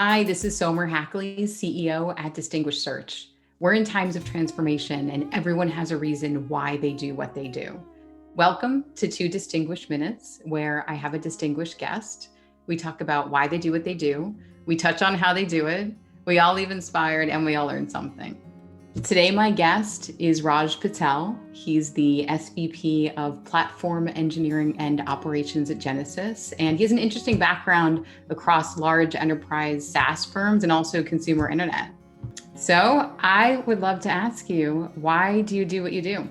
Hi, this is Somer Hackley, CEO at Distinguished Search. We're in times of transformation and everyone has a reason why they do what they do. Welcome to 2 Distinguished Minutes, where I have a distinguished guest. We talk about why they do what they do. We touch on how they do it. We all leave inspired and we all learn something. Today, my guest is Raj Patel. He's the SVP of Platform Engineering and Operations at Genesys, and he has an interesting background across large enterprise SaaS firms and also consumer internet. So I would love to ask you, why do you do what you do?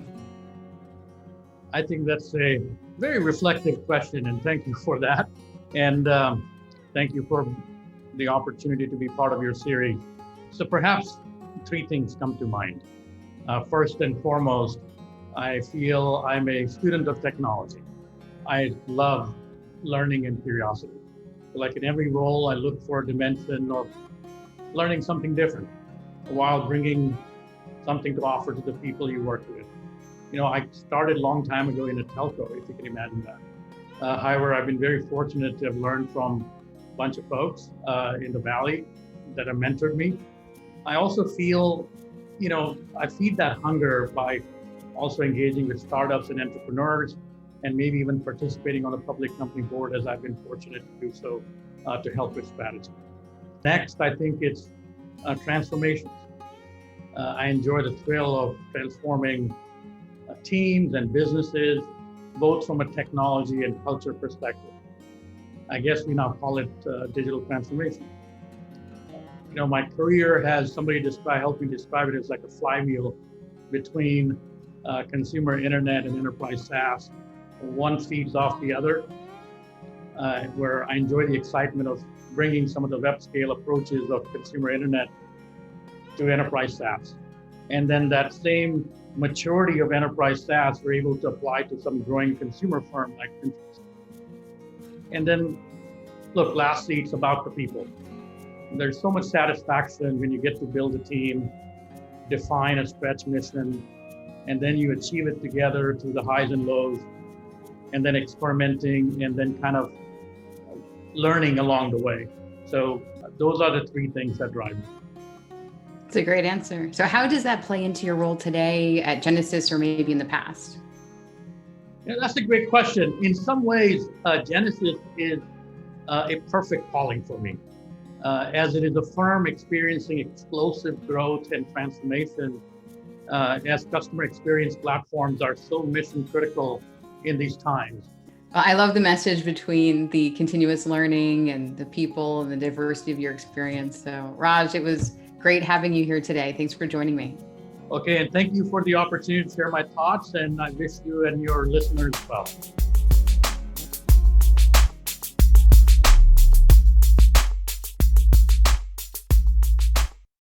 I think that's a very reflective question, and thank you for that. And thank you for the opportunity to be part of your series. So perhaps 3 things come to mind. First and foremost, I feel I'm a student of technology. I love learning and curiosity. Like in every role, I look for a dimension of learning something different while bringing something to offer to the people you work with. I started a long time ago in a telco, if you can imagine that. However, I've been very fortunate to have learned from a bunch of folks in the Valley that have mentored me. I also feel, I feed that hunger by also engaging with startups and entrepreneurs, and maybe even participating on a public company board, as I've been fortunate to do so, to help with strategy. Next, I think it's transformations. I enjoy the thrill of transforming teams and businesses, both from a technology and culture perspective. I guess we now call it digital transformation. My career has, somebody helped me describe it as like a flywheel between consumer internet and enterprise SaaS. One feeds off the other, where I enjoy the excitement of bringing some of the web scale approaches of consumer internet to enterprise SaaS. And then that same maturity of enterprise SaaS we're able to apply to some growing consumer firm like Pinterest. And then, look, lastly, it's about the people. There's so much satisfaction when you get to build a team, define a stretch mission, and then you achieve it together through the highs and lows, and then experimenting, and then kind of learning along the way. So those are the 3 things that drive me. It's a great answer. So how does that play into your role today at Genesys or maybe in the past? That's a great question. In some ways, Genesys is a perfect calling for me. As it is a firm experiencing explosive growth and transformation, as customer experience platforms are so mission critical in these times. I love the message between the continuous learning and the people and the diversity of your experience. So Raj, it was great having you here today. Thanks for joining me. Okay, and thank you for the opportunity to share my thoughts, and I wish you and your listeners well.